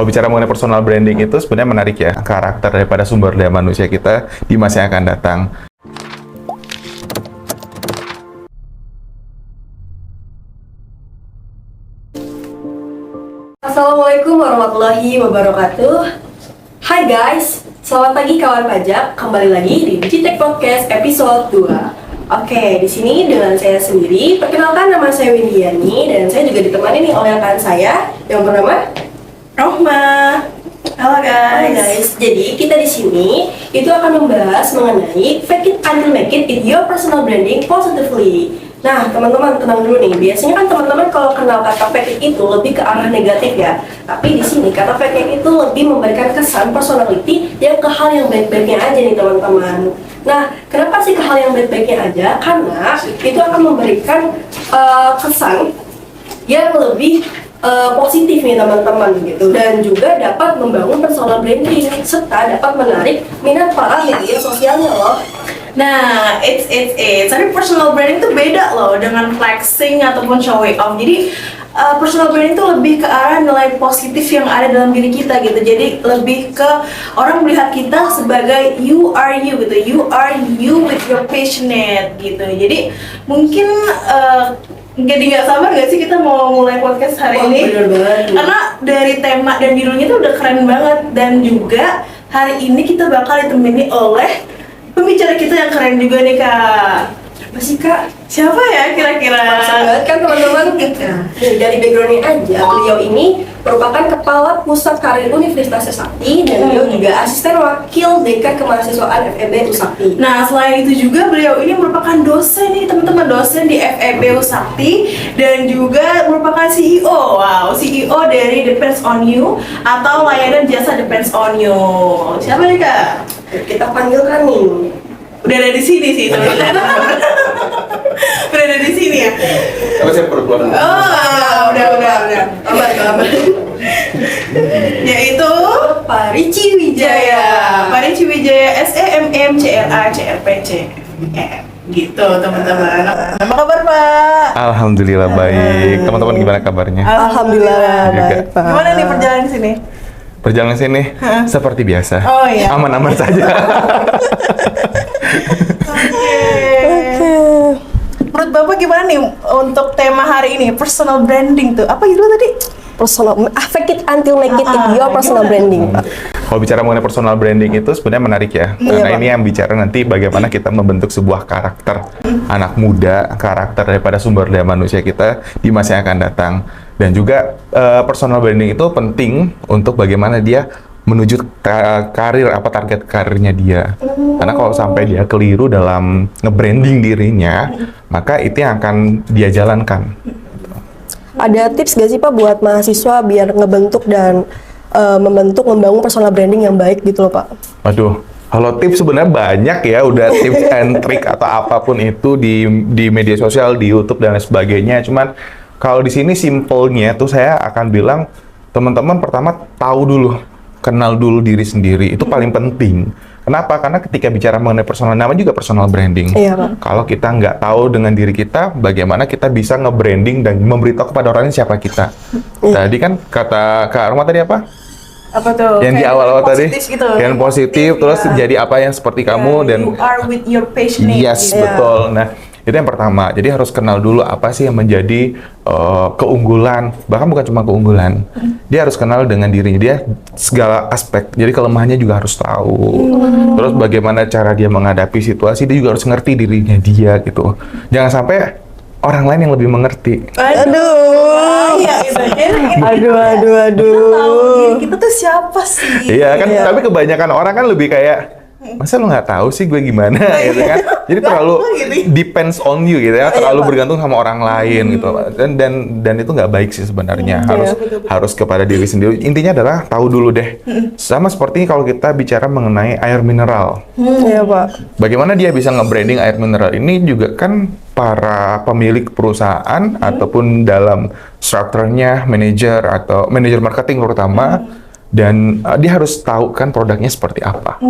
Kalau bicara mengenai personal branding itu sebenarnya menarik ya, karakter daripada sumber daya manusia kita di masa yang akan datang. Assalamualaikum warahmatullahi wabarakatuh. Hai guys, selamat pagi kawan pajak. Kembali lagi di Digitek Podcast episode 2. Oke, di sini dengan saya sendiri. Perkenalkan, nama saya Windiani dan saya juga ditemani nih oleh rekan saya yang bernama Rohma. Halo guys. Jadi kita di sini itu akan membahas mengenai fake it until make it in your personal branding positively. Nah, teman-teman tenang dulu nih. Biasanya kan teman-teman kalau kenal kata fake it itu lebih ke arah negatif ya. Tapi di sini kata fake it itu lebih memberikan kesan personality yang ke hal yang baik-baiknya aja nih teman-teman. Nah, kenapa sih ke hal yang baik-baiknya aja? Karena itu akan memberikan kesan yang lebih positif nih teman-teman gitu, dan juga dapat membangun personal branding serta dapat menarik minat para media sosialnya loh. Nah, tapi personal branding tuh beda loh dengan flexing ataupun showing off. Jadi personal branding tuh lebih ke arah nilai positif yang ada dalam diri kita gitu. Jadi lebih ke orang melihat kita sebagai you are you gitu. You are you with your passionate gitu. Jadi mungkin jadi nggak sabar nggak sih kita mau mulai podcast hari ini? Bener banget. Karena dari tema dan judulnya tuh udah keren banget. Dan juga hari ini kita bakal ditemani oleh pembicara kita yang keren juga nih Kak. Apa sih Kak? Siapa ya kira-kira? Langsung banget kan teman-teman. Nah, dari backgroundnya aja, beliau ini merupakan Kepala Pusat Karir Universitas Trisakti dan beliau juga asisten wakil dekan kemahasiswaan FEB Trisakti. Nah, selain itu juga beliau ini merupakan dosen nih teman-teman, dosen di FEB Trisakti dan juga merupakan CEO. Wow, CEO dari Depends on You atau layanan jasa Depends on You. Siapa nih Kak? Kita panggilkan nih. Udah ada di sini sih teman-teman. Udah ada di sini ya. Apa saya perlu keluar? Oh, udah. Kabar. Yaitu Pak Ricci Wijaya. Pak Ricci Wijaya SEMM CLA CRPC. Gitu teman-teman. Apa kabar Pak? Alhamdulillah baik. Teman-teman gimana kabarnya? Alhamdulillah Juga. baik Pak. Gimana nih perjalanan di sini? Perjalanan sini seperti biasa. Oh iya. Aman-aman saja. Oke. Menurut Bapak gimana nih untuk tema hari ini? Personal branding tuh. Apa itu tadi? Personal, fake it until make it in your personal branding Pak. Kalau bicara mengenai personal branding itu sebenarnya menarik ya. Karena Pak. ini yang bicara nanti bagaimana kita membentuk sebuah karakter anak muda, karakter daripada sumber daya manusia kita di masa yang akan datang. Dan juga personal branding itu penting untuk bagaimana dia menuju karir, apa target karirnya dia. Karena kalau sampai dia keliru dalam nge-branding dirinya, maka itu yang akan dia jalankan. Ada tips gak sih Pak buat mahasiswa biar ngebentuk dan membangun personal branding yang baik gitu loh Pak? Waduh, kalau tips sebenarnya banyak ya, udah tips and trick atau apapun itu di media sosial, di YouTube dan lain sebagainya. Cuman kalau di sini simpelnya tuh saya akan bilang teman-teman pertama tahu dulu, kenal dulu diri sendiri, itu paling penting. Kenapa? Karena ketika bicara mengenai personal, nama juga personal branding. Iya, Pak. Kalau kita nggak tahu dengan diri kita, bagaimana kita bisa nge-branding dan memberitahu kepada orang lain siapa kita. Tadi kan kata Kak Arma tadi apa? Apa tuh? Yang di awal-awal tadi, Gitu. yang positif, terus ya. jadi apa yang seperti kamu dan You are with your passionate. yes, gitu. betul. Nah, itu yang pertama. Jadi harus kenal dulu apa sih yang menjadi keunggulan. Bahkan bukan cuma keunggulan. Dia harus kenal dengan dirinya. Dia segala aspek. Jadi kelemahannya juga harus tahu. Terus bagaimana cara dia menghadapi situasi, dia juga harus ngerti dirinya dia gitu. Jangan sampai orang lain yang lebih mengerti. Aduh. Iya gitu. Aduh. Tahu diri kita tuh siapa sih? Iya kan, tapi kebanyakan orang kan lebih kayak, masa lu nggak tahu sih gue gimana gitu kan? Jadi terlalu depends on you gitu ya, terlalu bergantung sama orang lain gitu. Dan itu nggak baik sih sebenarnya. Harus kepada diri sendiri. Intinya adalah tahu dulu deh. Sama seperti kalau kita bicara mengenai air mineral. Iya Pak. Bagaimana dia bisa nge-branding air mineral ini juga kan para pemilik perusahaan ataupun dalam strukturnya manajer atau manajer marketing terutama. Dan dia harus tahu kan produknya seperti apa.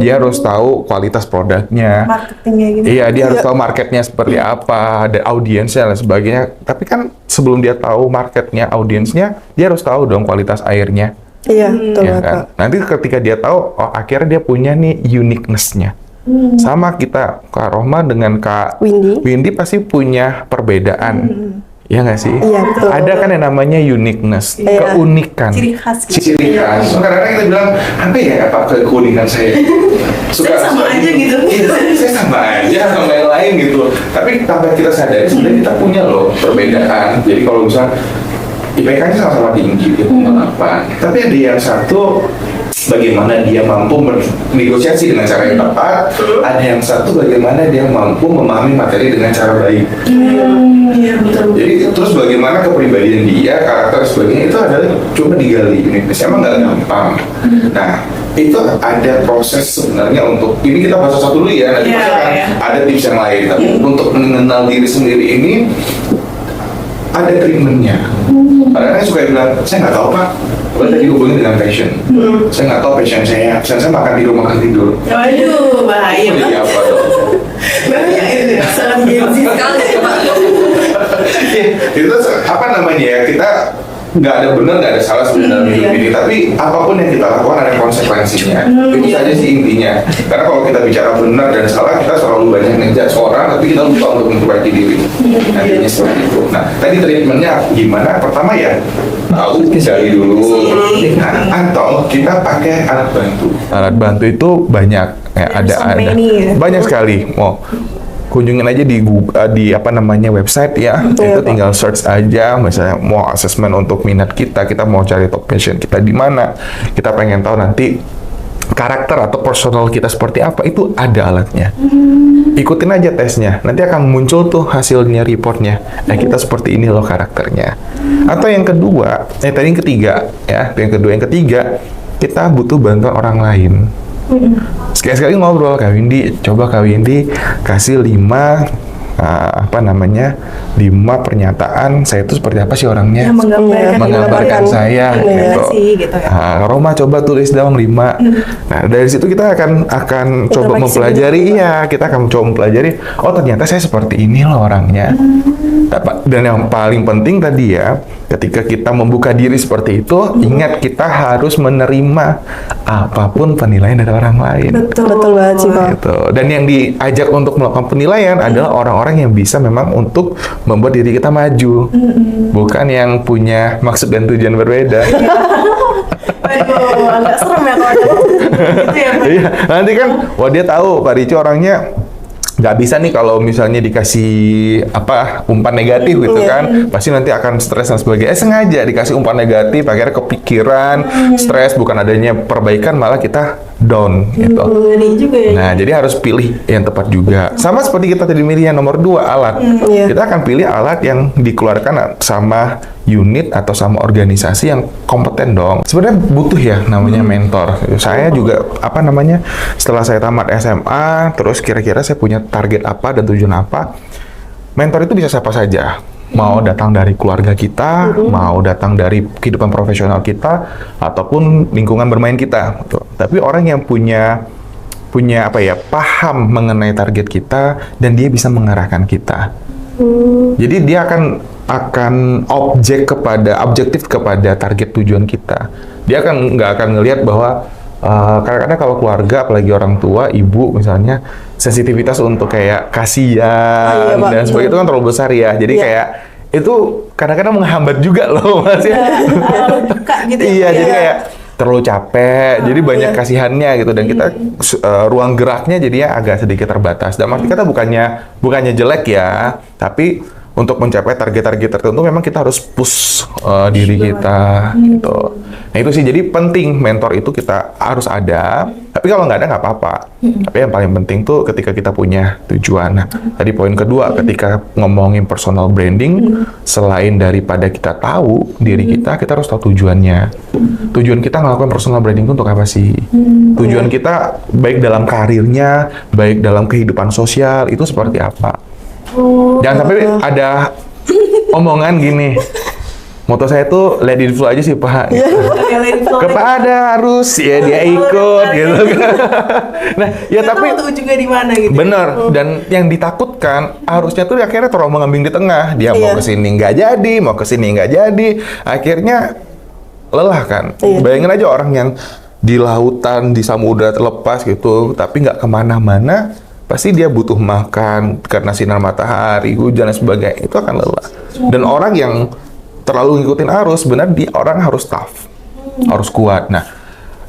Dia harus tahu kualitas produknya. Marketingnya gitu. Iya, dia harus tahu marketnya seperti apa, ada audiensnya dan sebagainya. Tapi kan sebelum dia tahu marketnya, audiensnya, dia harus tahu dong kualitas airnya. Iya, betul Ya banget, kan? Kak. Nanti ketika dia tahu, oh akhirnya dia punya nih uniqueness-nya. Sama kita, Kak Rohma dengan Kak Windy. pasti punya perbedaan. Ya nggak sih? Iya, betul. Ada kan yang namanya uniqueness, Iya. keunikan. Ciri khas gitu. Ciri khas. So, kadang-kadang kita bilang, apa ya apa keunikan saya? Saya sama aja gitu. Iya, saya sama aja sama yang lain gitu. Tapi tanpa kita sadari sebenarnya kita punya loh perbedaan. Jadi kalau misal IPK-nya sama-sama tinggi, dia punya 8. Tapi ada yang satu bagaimana dia mampu bernegosiasi dengan cara yang tepat, ada yang satu bagaimana dia mampu memahami materi dengan cara baik. Iya betul. Jadi terus bagaimana kepribadian dia, karakter sebagainya itu adalah coba digali uniqueness. Emang nggak gampang. Nah itu ada proses sebenarnya untuk ini kita bahas satu dulu ya. Nanti Iya, pasti akan iya. ada tips yang lain. Tapi untuk mengenal diri sendiri ini ada treatmentnya. Kadang-kadang suka bilang, saya nggak tahu Pak. Kalau tadi hubungin dengan passion. Saya nggak tahu passion saya. Saya makan tidur. Waduh, bahaya Jadi banget. apa dong? Bahaya itu ya. Sangat gengsi sekali Pak. Itu apa namanya ya, kita nggak ada benar nggak ada salah sebenarnya dalam hidup ini, tapi apapun yang kita lakukan ada konsekuensinya. Itu saja sih intinya, karena kalau kita bicara benar dan salah kita selalu banyak ngejudge orang, tapi kita lupa untuk memperbaiki diri. Nantinya seperti itu. Nah tadi treatmentnya gimana? Pertama ya tahu dari dulu. Nah, atau kita pakai alat bantu. Alat bantu itu banyak ya, ada so many, ya. banyak sekali. Mau kunjungin aja di Google, di apa namanya website ya. Itu Pak. tinggal search aja, misalnya mau asesmen untuk minat kita mau cari top passion kita di mana, kita pengen tahu nanti karakter atau personal kita seperti apa, itu ada alatnya. Ikutin aja tesnya, nanti akan muncul tuh hasilnya, reportnya. Kita seperti ini loh karakternya. Atau yang kedua, tadi yang ketiga ya, yang ketiga kita butuh bantuan orang lain. Sekali-sekali ngobrol, Kak Windy, coba Kak Windy kasih 5 pernyataan saya itu seperti apa sih orangnya, menggambarkan saya gitu. Gitu ya. Roma coba tulis dong 5. Nah dari situ kita akan coba mempelajari, kita akan coba mempelajari, oh ternyata saya seperti ini loh orangnya. Dan yang paling penting tadi ya, ketika kita membuka diri seperti itu, ingat kita harus menerima apapun penilaian dari orang lain. Betul banget sih, Pak. Gitu. Dan yang diajak untuk melakukan penilaian adalah orang-orang yang bisa memang untuk membuat diri kita maju, bukan yang punya maksud dan tujuan berbeda. Waduh, agak serem ya kalau ada gitu ya Pak. Iya, nanti kan, wah dia tahu Pak Rico orangnya nggak bisa nih kalau misalnya dikasih umpan negatif gitu kan, pasti nanti akan stres dan sebagainya. Sengaja dikasih umpan negatif, akhirnya kepikiran, stres, bukan adanya perbaikan malah kita down gitu. Ini juga ya. Nah, jadi harus pilih yang tepat juga. Sama seperti kita tadi milih yang nomor 2 alat. Kita akan pilih alat yang dikeluarkan sama unit atau sama organisasi yang kompeten dong. Sebenarnya butuh ya namanya mentor. Saya juga setelah saya tamat SMA, terus kira-kira saya punya target apa dan tujuan apa. Mentor itu bisa siapa saja. Mau datang dari keluarga kita, mau datang dari kehidupan profesional kita, ataupun lingkungan bermain kita. Tapi orang yang punya paham mengenai target kita dan dia bisa mengarahkan kita. Jadi dia akan objektif kepada target tujuan kita. Dia nggak akan ngelihat bahwa kadang-kadang kalau keluarga, apalagi orang tua, ibu misalnya, sensitivitas untuk kayak kasihan dan sebagainya itu kan terlalu besar ya. Jadi kayak itu kadang-kadang menghambat juga loh Mas ya. Gitu Iya, jadi kayak terlalu capek, jadi banyak kasihannya gitu, dan kita ruang geraknya jadinya agak sedikit terbatas. Dan maksud kita bukannya jelek ya, tapi untuk mencapai target-target tertentu memang kita harus push diri kita gitu. Nah itu sih, jadi penting mentor itu kita harus ada. Tapi kalau nggak ada nggak apa-apa. Tapi yang paling penting tuh ketika kita punya tujuan. Nah, tadi poin kedua ketika ngomongin personal branding, selain daripada kita tahu diri kita harus tahu tujuannya. Tujuan kita ngelakuin personal branding itu untuk apa sih? Tujuan kita baik dalam karirnya, baik dalam kehidupan sosial itu seperti apa? Jangan sampai ada omongan gini, moto saya tuh let it flow aja sih Pak. Kepada harus ya dia ikut gitu kan. Nah ya tapi ujungnya di mana gitu. bener, dan yang ditakutkan harusnya tuh akhirnya terombang ambing di tengah. Dia mau kesini nggak jadi, mau kesini nggak jadi. Akhirnya lelah kan. Iya. Bayangin aja orang yang di lautan, di samudra terlepas gitu, tapi nggak kemana-mana, pasti dia butuh makan karena sinar matahari, hujan dan sebagainya, itu akan lelah. Dan orang yang terlalu ngikutin arus, benar dia orang harus tough, harus kuat. Nah,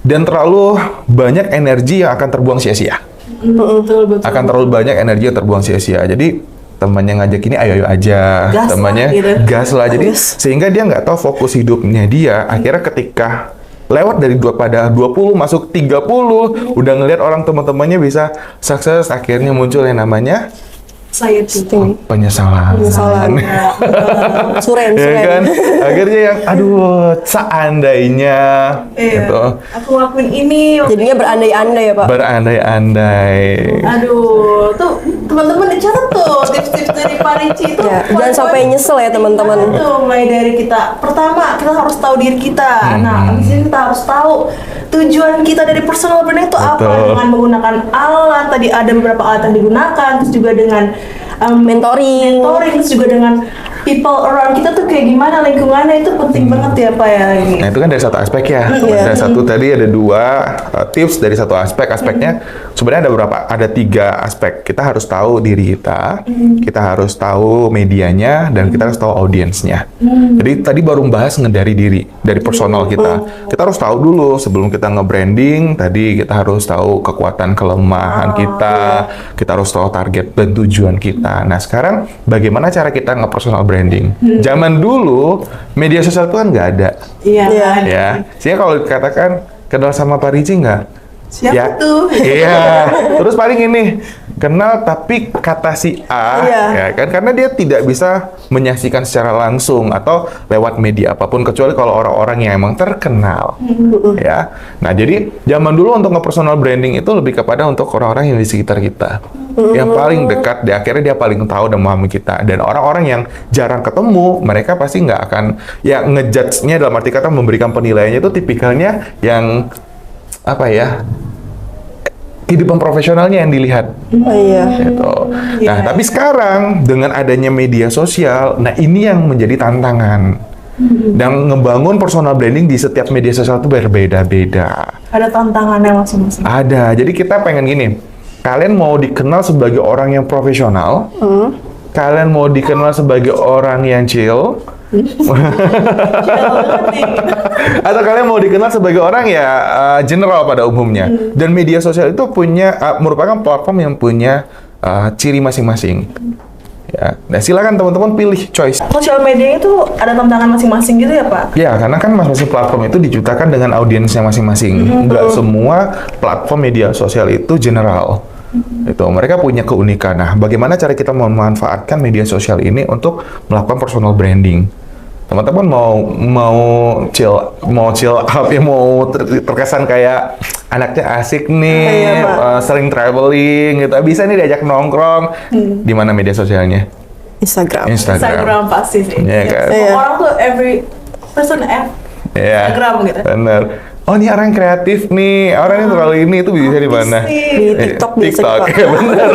dan terlalu banyak energi yang akan terbuang sia-sia. Betul. Akan terlalu banyak energi yang terbuang sia-sia. Jadi temannya ngajak ini ayo aja, Gas lah, temannya gitu. gas lah. Jadi sehingga dia nggak tahu fokus hidupnya dia. Akhirnya ketika lewat dari pada 20 masuk 30, udah ngelihat orang teman-temannya bisa sukses, akhirnya muncul yang namanya Saya tuh. penyesalan. Suren. Ya kan? Akhirnya yang aduh, seandainya gitu. Aku ngelakuin ini. Jadinya berandai-andai ya Pak. Berandai-andai. Aduh, tuh teman-teman dicatat tuh tips-tips dari Pak Ricci itu. Ya, jangan sampai nyesel ya teman-teman. Tuh, mulai dari kita. Pertama, kita harus tahu diri kita. Nah, habis ini kita harus tahu tujuan kita dari personal branding itu apa. Betul. Dengan menggunakan alat, tadi ada beberapa alat yang digunakan, terus juga dengan Mentoring. terus juga dengan people around kita tuh kayak gimana, lingkungannya itu penting banget ya Pak ya. Nah itu kan dari satu aspek ya. Iya. Dari satu tadi ada dua tips dari satu aspek. Aspeknya sebenarnya ada berapa? Ada 3 aspek. Kita harus tahu diri kita, kita harus tahu medianya, dan kita harus tahu audiensnya. Jadi tadi baru bahas dari diri, dari personal kita. Kita harus tahu dulu sebelum kita nge-branding. Tadi kita harus tahu kekuatan kelemahan kita. Kita harus tahu target dan tujuan kita. Nah sekarang bagaimana cara kita nge-personal branding? Zaman dulu media sosial itu kan nggak ada. Iya. Iya. Ya, sehingga kalau dikatakan kenal sama Pak Ricci nggak? Siapa tuh? Iya. Terus paling ini kenal tapi kata si A, Iya. ya kan? Karena dia tidak bisa menyaksikan secara langsung atau lewat media apapun kecuali kalau orang-orang yang emang terkenal, ya. Nah, jadi zaman dulu untuk nge-personal branding itu lebih kepada untuk orang-orang yang di sekitar kita, yang paling dekat. Akhirnya dia paling tahu dan memahami kita. Dan orang-orang yang jarang ketemu, mereka pasti nggak akan ya ngejudge-nya dalam arti kata memberikan penilaiannya itu tipikalnya yang apa ya, kehidupan profesionalnya yang dilihat. Oh iya. Gitu. Nah, tapi sekarang dengan adanya media sosial, nah ini yang menjadi tantangan. Dan ngebangun personal branding di setiap media sosial itu berbeda-beda. Ada tantangannya masing-masing. Ada. Jadi kita pengen gini, kalian mau dikenal sebagai orang yang profesional, kalian mau dikenal sebagai orang yang chill, atau kalian mau dikenal sebagai orang ya general pada umumnya. Dan media sosial itu merupakan platform yang punya ciri masing-masing. Ya, nah silakan teman-teman pilih choice. Sosial media itu ada tantangan masing-masing gitu ya Pak? Ya, karena kan masing-masing platform itu diciptakan dengan audiensnya masing-masing. Nggak semua platform media sosial itu general. Itu mereka punya keunikan. Nah, bagaimana cara kita memanfaatkan media sosial ini untuk melakukan personal branding? Teman-teman mau chill up ya, mau terkesan kayak anaknya asik nih, sering traveling gitu, bisa nih diajak nongkrong. Di mana media sosialnya? Instagram. Instagram pasti sih. Iya kan? Iya. Orang tuh every person Iya. Instagram gitu. Bener. Oh, ini orang kreatif nih, orang ini terlalu ini, itu bisa di mana? Di TikTok biasa TikTok, dipakai. ya bener.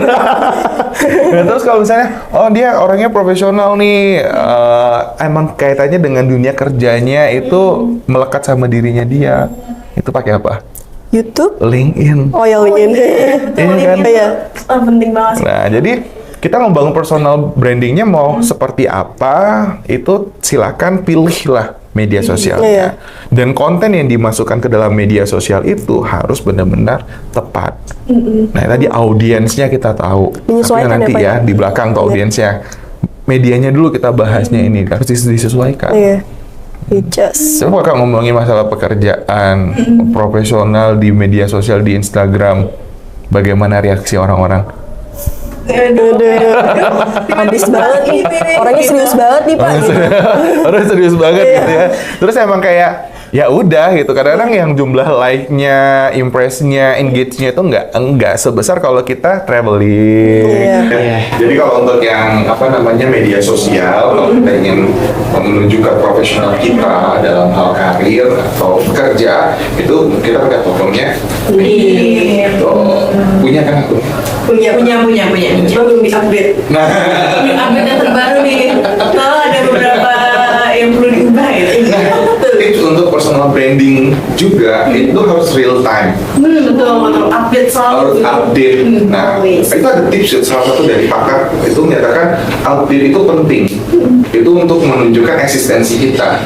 Nah, terus kalau misalnya, oh dia orangnya profesional nih, emang kaitannya dengan dunia kerjanya itu melekat sama dirinya dia, itu pakai apa? YouTube. LinkedIn. Oh ya LinkedIn. Iya kan? Iya. Penting banget sih. Nah, jadi kita membangun personal brandingnya mau seperti apa, itu silakan pilihlah media sosialnya. Iya. Dan konten yang dimasukkan ke dalam media sosial itu harus benar-benar tepat. Nah, tadi audiensnya kita tahu. Menyesuaikan Tapi nanti ya, Pak, ya, ya? di belakang tuh audiensnya. Medianya dulu kita bahasnya ini, harus disesuaikan. Iya. Just. Coba Kak ngomongin masalah pekerjaan profesional di media sosial, di Instagram. Bagaimana reaksi orang-orang? Habis banget nih. Orangnya serius banget nih Pak. Orang serius banget Iya. gitu ya. Terus emang kayak ya udah gitu. Kadang-kadang yang jumlah like-nya, impress-nya, engage-nya itu enggak sebesar kalau kita traveling. Iya. Jadi kalau untuk yang apa namanya media sosial, kalau kita ingin menunjukkan profesional kita dalam hal karir atau kerja, itu kita pakai platformnya. Tuh, punya kan aku. Punya. Cuma belum di-update. Nah, Update yang terbaru nih. Kalau ada beberapa yang perlu diubah gitu. tips untuk personal branding juga itu harus real time, Betul, update selalu. harus update. Nah, always. itu ada tips ya, salah satu dari pakar itu menyatakan update itu penting. Itu untuk menunjukkan eksistensi kita.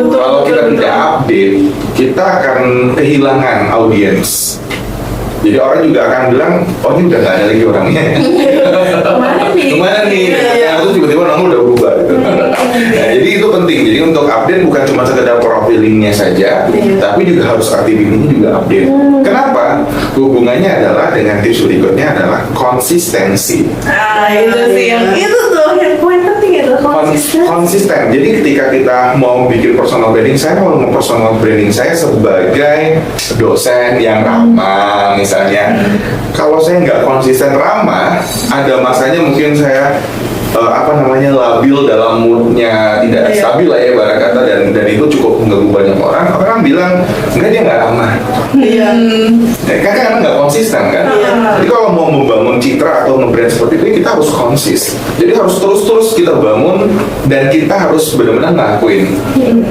Kalau kita tidak update, kita akan kehilangan audiens. Jadi orang juga akan bilang, oh ini udah gak ada lagi orangnya. Kemana nih? Kemana nih? Iya. Terus tiba-tiba nama udah berubah gitu. Nah, jadi itu penting. Jadi untuk update bukan cuma sekedar profilingnya saja, tapi juga harus aktivitasnya juga update. Kenapa? Hubungannya adalah dengan tips berikutnya adalah konsistensi. Itu sih yang itu tuh yang poin penting itu konsisten. Konsisten. Jadi ketika kita mau bikin personal branding, saya mau personal branding saya sebagai dosen yang ramah misalnya. Kalau saya nggak konsisten ramah, ada masanya mungkin saya labil dalam moodnya, tidak stabil lah ya ibarat kata, dan itu cukup mengganggu banyak orang. Orang bilang enggak, dia nggak ramah. Iya. Ya, karena nggak konsisten kan. Jadi kalau mau membangun citra atau nge-brand seperti ini, kita harus konsis. Jadi harus terus kita bangun, dan kita harus benar-benar ngelakuin.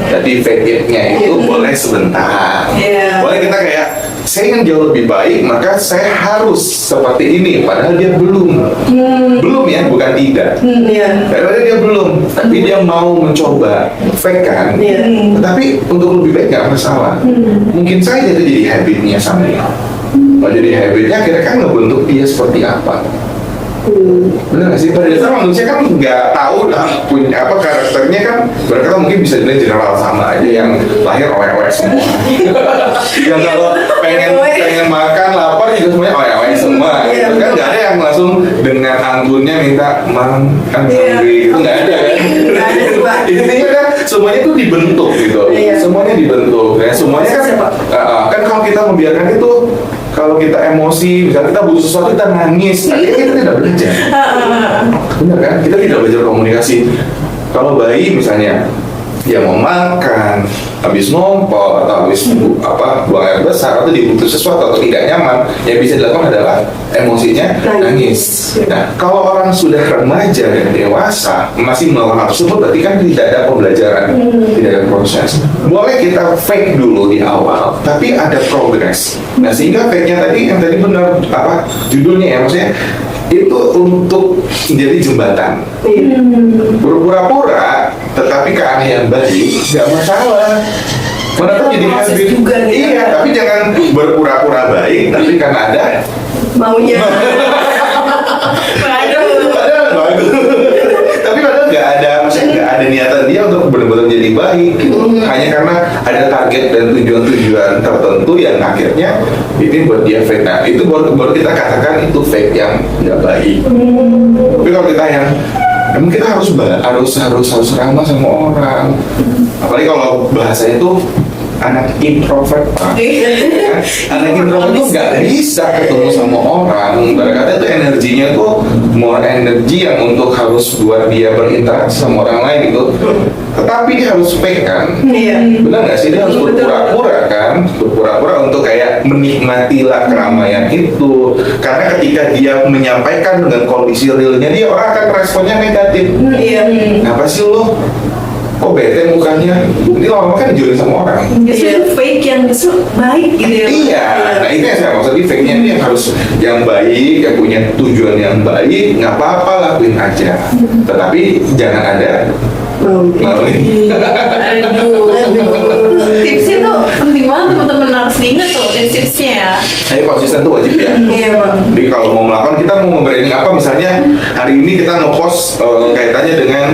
Jadi fake it-nya itu boleh sebentar. Iya. Boleh kita kayak, saya ingin jauh lebih baik, maka saya harus seperti ini. Padahal dia belum. Belum ya, bukan tidak. Iya. Padahal dia belum, tapi dia mau mencoba fake kan. Tetapi untuk lebih baik nggak masalah. Mungkin saja itu jadi habitnya sama dia. Kalau jadi habitnya, akhirnya kan ngebentuk dia seperti apa. Benar nggak sih? Pada dasar manusia kan nggak tahu lah punya apa karakternya kan. Berkata mungkin bisa jadi general sama aja, yang lahir oleh-oleh semua. Yang kalau pengen makan lapar juga semuanya oleh-oleh semua. Gitu. Kan nggak ada yang langsung dengan antunnya minta kan hungry, itu nggak ada kan. Intinya kan semuanya itu dibentuk gitu. Semuanya dibentuk. Ya, semuanya kan kalau kita membiarkan itu, kalau kita emosi, misalnya kita butuh sesuatu, kita nangis, akhirnya kita tidak belajar. Benar kan? Kita tidak belajar komunikasi. Kalau bayi misalnya, dia mau makan, habis ngompol atau habis buang air besar atau dibutuh sesuatu atau tidak nyaman, yang bisa dilakukan adalah emosinya nangis. Nah, kalau orang sudah remaja dan dewasa masih melakukan hal tersebut, berarti kan tidak ada pembelajaran, tidak ada proses. Boleh kita fake dulu di awal, tapi ada progres. Nah, sehingga fake-nya tadi yang tadi benar judulnya ya, maksudnya itu untuk menjadi jembatan. Berpura-pura tetapi ke arah yang baik nggak masalah. Mana tuh jadi habit juga nih. Iya, tapi jangan berpura-pura baik tapi karena ada Maunya. padahal bagus. Tapi padahal nggak ada, maksudnya nggak ada niatan dia untuk benar-benar jadi baik gitu. Hanya karena ada target dan tujuan-tujuan tertentu yang akhirnya ini buat dia fake. Nah, itu baru kita katakan itu fake yang nggak baik. Tapi kalau kita yang emang kita harus ramah sama orang. Apalagi kalau bahasanya itu anak introvert, Pak. Anak introvert itu nggak bisa ketemu sama orang. Berkata itu energinya tuh more energi yang untuk harus buat dia berinteraksi sama orang lain itu. Tetapi dia harus fake kan? Benar nggak sih? Dia harus berpura-pura kan? Berpura-pura untuk kayak menikmatilah keramaian itu. Karena ketika dia menyampaikan dengan kondisi realnya, dia orang akan responnya negatif. Apa sih lo? Kok bete mukanya? Ini lama-lama kan dijualin sama orang. Justru fake yang justru baik gitu ya. Iya, nah itu yang saya maksud, fake-nya ini yang harus yang baik, yang punya tujuan yang baik, nggak apa-apa lakuin aja. Tetapi jangan ada Tipsnya tuh penting banget, teman-teman harus diingat tuh tips-tipsnya ya. Jadi konsisten tuh wajib ya. Iya, Bang. Jadi kalau mau melakukan, kita mau nge-branding apa, misalnya hari ini kita nge-post kaitannya dengan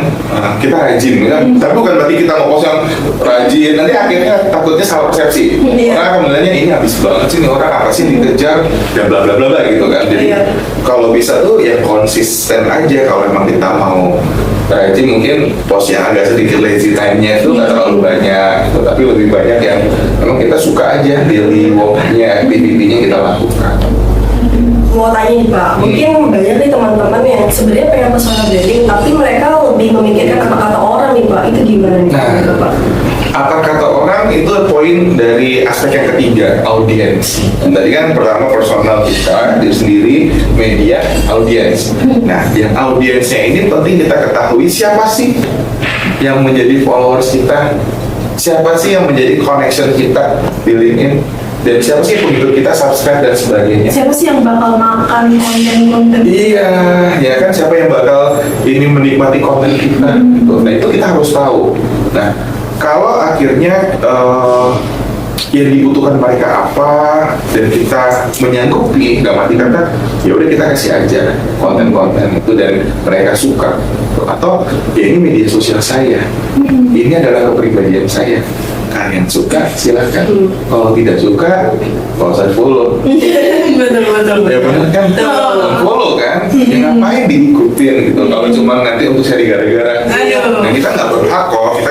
kita rajin kan? Tapi bukan berarti kita nge-post yang rajin, nanti akhirnya takutnya salah persepsi. Orang akan menilainya ini habis banget sih, ini orang apa sih dikejar dan bla bla bla bla gitu kan. Jadi kalau bisa tuh ya konsisten aja. Kalau memang kita mau rajin, mungkin post yang agak sedikit lazy time-nya itu nggak terlalu banyak gitu, tapi lebih banyak yang memang kita suka aja daily walk-nya, activity-nya kita lakukan. Mau tanya nih Pak, mungkin banyak nih teman-teman yang sebenarnya pengen personal branding, tapi mereka lebih memikirkan kata-kata orang nih Pak, itu gimana nih Pak? Apa kata orang itu poin dari aspek yang ketiga, audiens. Tadi kan pertama personal kita, diri sendiri, media, audiens. Nah, yang audiensnya ini penting kita ketahui siapa sih yang menjadi followers kita. siapa sih yang menjadi connection kita di LinkedIn, dan siapa sih pengikut kita, subscribe dan sebagainya. Siapa sih yang bakal makan konten-konten? Iya, ya kan, siapa yang bakal ini menikmati konten kita gitu. Nah itu kita harus tahu. Nah kalau akhirnya yang dibutuhkan mereka apa dan kita menyanggupi, nggak mati kata, ya udah kita kasih aja konten-konten itu dan mereka suka. Atau ya ini media sosial saya, ini adalah kepribadian saya. Kalian suka silahkan, kalau tidak suka kalau saya follow. Betul. Ya benar kan, follow kan, ya ngapain diikutin gitu kalau cuma nanti untuk cari gara-gara. Aduh. Nah kita nggak berhak kok, kita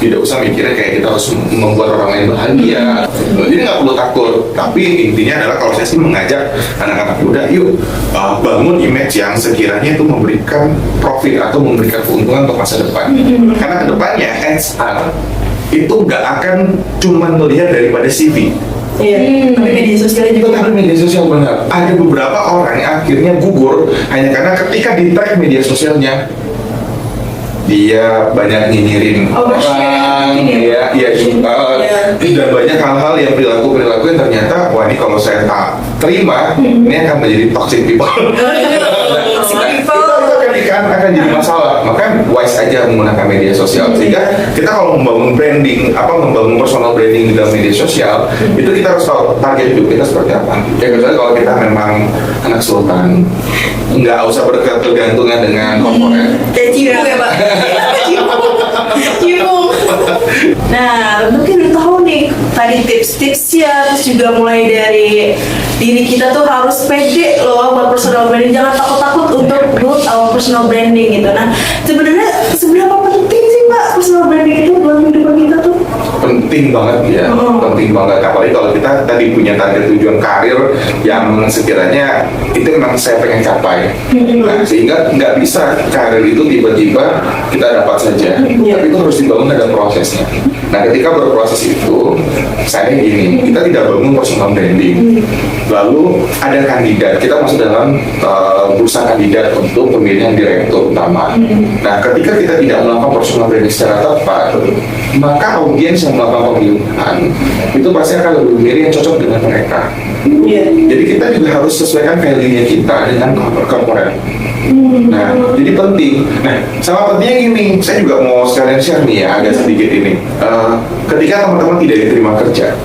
tidak usah mikirnya kayak kita harus membuat orang lain bahagia. Jadi nggak perlu takut. Tapi intinya adalah kalau saya sih mengajak anak-anak muda, yuk bangun image yang sekiranya itu memberikan profit atau memberikan keuntungan untuk masa depan. Karena kedepannya HR itu nggak akan cuma melihat daripada CV. Iya, tapi media sosialnya Itu juga. kan media sosial benar. Ada beberapa orang yang akhirnya gugur hanya karena ketika di track media sosialnya dia banyak nyinyirin orang, Oversharing, ya, dan banyak hal-hal yang perilaku yang ternyata wah ini kalau saya tak terima ini akan menjadi toxic people. Itu akan jadi masalah. Maka wise aja menggunakan media sosial sehingga kita kalau membangun branding, membangun personal branding di dalam media sosial itu kita harus tahu target hidup kita seperti apa. Ya kecuali kalau kita memang anak sultan, nggak usah berketergantungan dengan korporat. Kayak cipu ya Pak. Cium. Nah, tentu kita udah tahu nih tadi tips-tipsnya, terus juga mulai dari diri kita tuh harus pede loh buat personal branding, jangan takut-takut untuk build our personal branding gitu. Nah, sebenarnya seberapa penting sih Mbak personal branding itu buat kehidupan kita tuh? Penting banget ya, penting banget. Apalagi kalau kita tadi punya target tujuan karir yang sekiranya itu memang saya pengen capai. Nah, sehingga nggak bisa karir itu tiba-tiba kita dapat saja, tapi itu harus dibangun ada prosesnya. Nah, ketika berproses itu, saya gini, kita tidak bangun personal branding. Lalu ada kandidat, kita masuk dalam bursa kandidat untuk pemilihan direktur utama. Nah, ketika kita tidak melakukan personal branding secara tepat, maka audiens yang melakukan pemilihan itu pasti akan lebih memilih yang cocok dengan mereka. Jadi kita juga harus sesuaikan value-nya kita dengan corporate. Nah, jadi penting. Nah, sama pentingnya gini, saya juga mau sekalian share nih ya, agak sedikit ini. Ketika teman-teman tidak diterima kerja,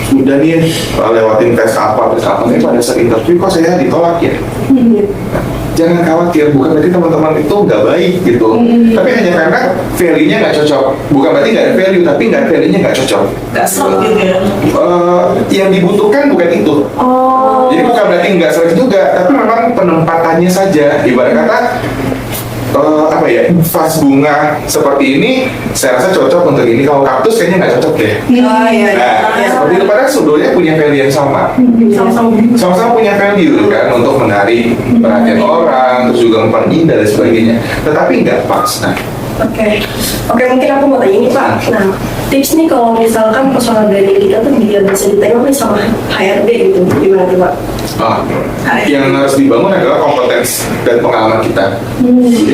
sudah nih lewatin tes apa, tapi pada saat interview kok saya ditolak ya? Jangan khawatir, bukan berarti teman-teman itu nggak baik gitu, tapi hanya karena value-nya nggak cocok. Bukan berarti nggak ada value, tapi nggak value-nya nggak cocok. Gak serap gitu ya? Yang dibutuhkan bukan itu. Jadi bukan berarti nggak serap juga, tapi memang penempatannya saja. Ibarat kata vas bunga seperti ini saya rasa cocok untuk ini, kalau kaktus kayaknya nggak cocok deh. Nah, seperti itu, padahal sebetulnya punya value yang sama. Sama-sama punya value kan untuk menarik perhatian orang, terus juga memperindah dan sebagainya. Tetapi nggak pas. Nah, Oke, mungkin aku mau tanya ini Pak. Nah, tips nih kalau misalkan personal branding kita tuh biar bisa ditengok nih sama HRD gitu, gimana tuh Pak? yang harus dibangun adalah kompetensi dan pengalaman kita. Jadi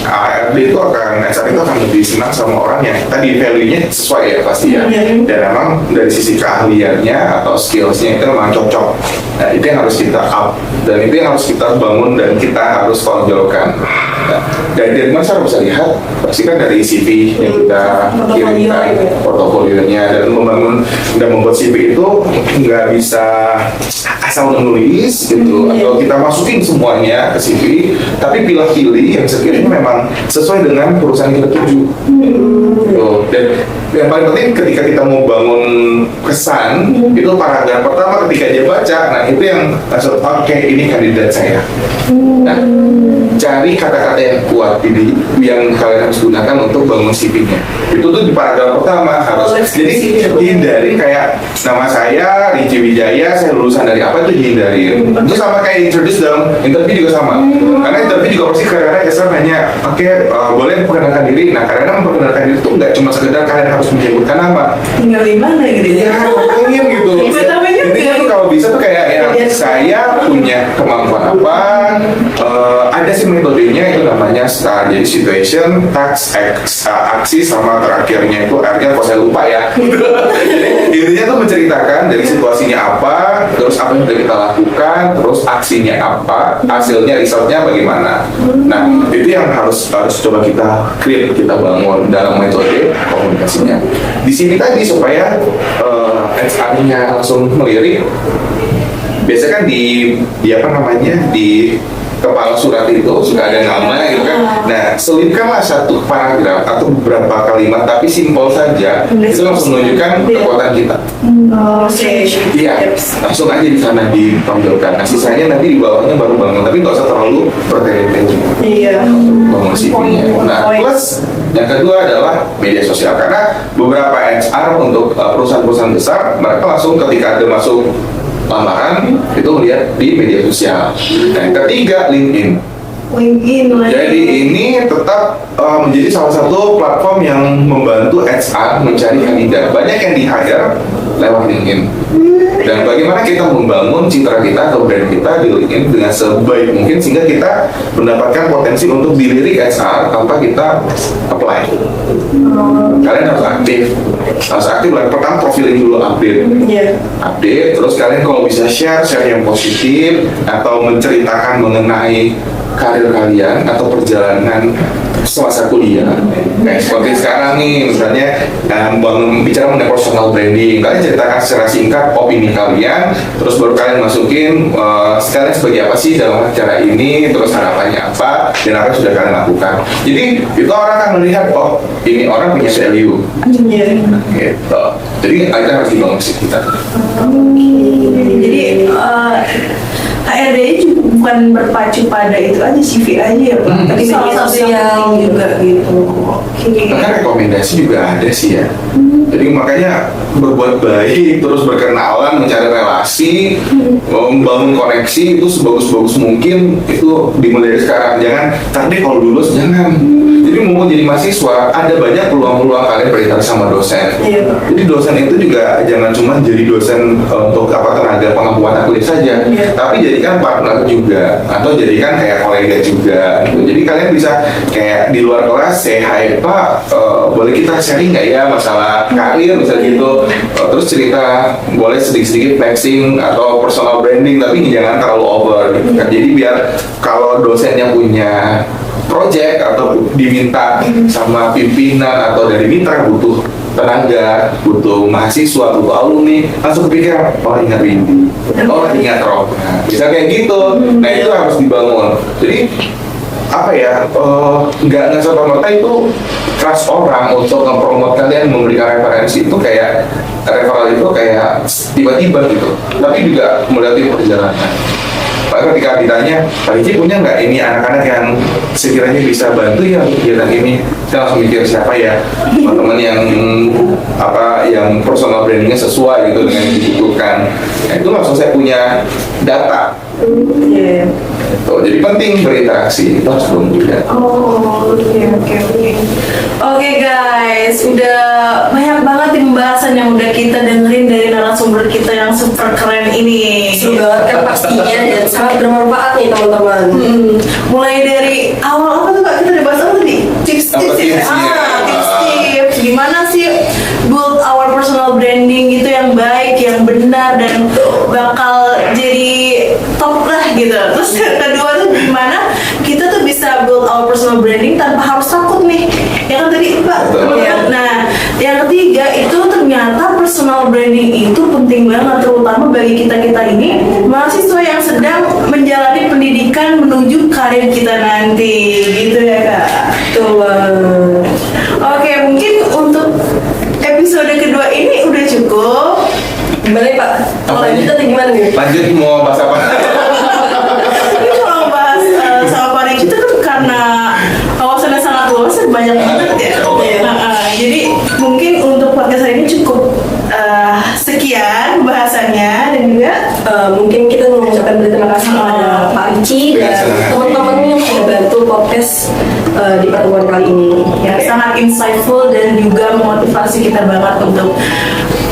HRD itu HR itu akan lebih senang sama orang yang tadi value-nya sesuai ya pasti ya. Dan memang dari sisi keahliannya atau skills-nya itu memang cocok. Nah, itu yang harus kita up dan itu yang harus kita bangun dan kita harus tonjolkan. Nah, dari mana saya bisa lihat pasti kan dari CV yang kita kirimkan, portofolionya, dan membuat CV itu nggak bisa asal menulis gitu atau kita masukin semuanya ke CV, tapi pilih-pilih yang sekiranya memang sesuai dengan perusahaan yang kita tuju. Dan yang paling penting ketika kita mau bangun kesan itu paragraf pertama ketika dia baca, nah itu yang langsung oke, ini kandidat saya. Nah, cari kata-kata yang kuat ini yang kalian harus gunakan untuk bangun CV-nya. Itu tuh di paragraf pertama harus. Jadi hindari kayak nama saya Ricci Wijaya, saya lulusan dari apa, itu dihindari. Itu sama kayak introduce dalam interview juga sama. Karena interview juga pasti kadang-kadang HR nanya, oke, boleh memperkenalkan diri. Nah, kadang-kadang memperkenalkan diri itu nggak cuma sekedar kalian harus menyebutkan nama. Tinggal di mana gitu Ya, pengen gitu. Intinya tuh kalau bisa tuh kayak ya saya punya kemampuan apa, ada sih metodenya itu namanya STAR, jadi situation, task, aksi, sama terakhirnya itu R-nya kok saya lupa ya. Jadi intinya tuh menceritakan dari situasinya apa, terus apa yang sudah kita lakukan, terus aksinya apa, hasilnya, resultnya bagaimana. Nah, itu yang harus coba kita create, kita bangun dalam metode komunikasinya. Di sini tadi supaya HR-nya langsung melirik, biasanya kan di apa namanya, di kepala surat itu sudah ada nama gitu kan. Nah, selipkanlah satu paragraf atau beberapa kalimat tapi simpel saja, itu langsung menunjukkan kekuatan kita. Iya, langsung aja di sana ditampilkan. Nah, sisanya nanti di bawahnya baru bangun, tapi nggak usah terlalu bertele-tele. Iya. Bangun CV-nya. Nah, plus yang kedua adalah media sosial, karena beberapa HR untuk perusahaan-perusahaan besar, mereka langsung ketika ada masuk lamaran itu lihat di media sosial. Nah, yang ketiga LinkedIn. Jadi ini tetap menjadi salah satu platform yang membantu HR mencari kandidat. Banyak yang di-hire lewat LinkedIn. Dan bagaimana kita membangun citra kita atau brand kita di LinkedIn dengan sebaik mungkin sehingga kita mendapatkan potensi untuk dilirik HR tanpa kita apply. Kalian harus aktif. Pertama profiling dulu, update. Terus kalian kalau bisa share yang positif atau menceritakan mengenai karir kalian atau perjalanan semasa kuliah. Nah, seperti sekarang nih, misalnya bicara mengenai personal branding, kalian ceritakan secara singkat opini kalian, terus baru kalian masukin sekalian sebagai apa sih dalam acara ini, terus harapannya apa, dan apa yang sudah kalian lakukan. Jadi itu orang akan melihat, oh ini orang punya value. Gitu. Jadi kita harus dibangun kita. Jadi HRD bukan berpacu pada itu aja, CV aja ya Pak, tapi Salah media satu sosial yang juga gitu. Bahkan rekomendasi juga ada sih ya. Jadi makanya berbuat baik, terus berkenalan, mencari relasi, membangun koneksi itu sebagus-bagus mungkin, itu dimulai dari sekarang. Jangan tadi kalau lulus jangan. Jadi mau jadi mahasiswa ada banyak peluang-peluang kalian berinteraksi sama dosen. Jadi dosen itu juga jangan cuma jadi dosen untuk tenaga pengampuan kuliah saja, tapi jadikan partner juga atau jadikan kayak kolega juga. Gitu. Jadi kalian bisa kayak di luar kelas hi Pak, boleh kita sharing nggak ya masalah karir misalnya gitu, terus cerita, boleh sedikit-sedikit flexing atau personal branding tapi jangan terlalu over gitu kan. Jadi biar kalau dosennya punya project atau diminta sama pimpinan atau dari mitra butuh tenaga, butuh mahasiswa, butuh alumni, langsung kepikiran, oh ingat Windy, oh ingat Roka, bisa kayak gitu. Nah itu harus dibangun. Jadi apa ya, nggak serta-merta itu trust orang untuk nge-promote kalian, memberikan referensi itu kayak referral itu kayak tiba-tiba gitu, tapi juga melalui perjalanan. Ketika ditanya, Pak Iji punya nggak ini anak-anak yang sekiranya bisa bantu ya kegiatan ini, kita langsung mikir siapa ya teman-teman yang yang personal brandingnya sesuai gitu dengan yang dibutuhkan. Nah, itu langsung saya punya data. Jadi penting berinteraksi, itu harus juga. Oke guys, udah banyak banget pembahasan yang udah kita dengerin dari narasumber kita yang super keren ini. Seru banget kan pastinya dan sangat bermanfaat nih teman-teman. Mulai dari awal apa tuh Kak, kita udah bahas apa tadi? Tips-tips ya? Tips-tips gimana sih build our personal branding itu yang baik, yang benar dan bakal jadi top lah gitu. Terus yang kedua tuh gimana kita tuh bisa build our personal branding tanpa harus takut nih, ya kan tadi Pak. Nah yang ketiga itu ternyata personal branding itu penting banget, terutama bagi kita ini mahasiswa yang sedang menjalani pendidikan menuju karir kita nanti, gitu ya Kak. Oke, mungkin untuk episode kedua ini udah cukup. Gimana Pak? Kalau lanjut atau gimana nih? Lanjut mau bahas apa? Ini kalau bahas sama Pak Riki itu kan karena kawasannya sangat luas, banyak banget ya. Jadi mungkin untuk podcast hari ini cukup sekian bahasannya, dan juga mungkin kita mengucapkan berterima kasih kepada Pak Ricci dan teman-teman yang sudah bantu podcast di pertemuan kali ini. ya sangat insightful dan juga memotivasi kita banget untuk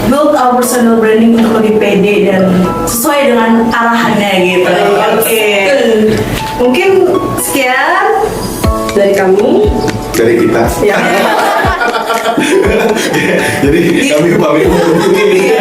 build our personal branding untuk lebih pede dan sesuai dengan arahannya gitu. Oke. Mungkin sekian Dari kami. Dari kita. Ya. Jadi kami pamit undur diri.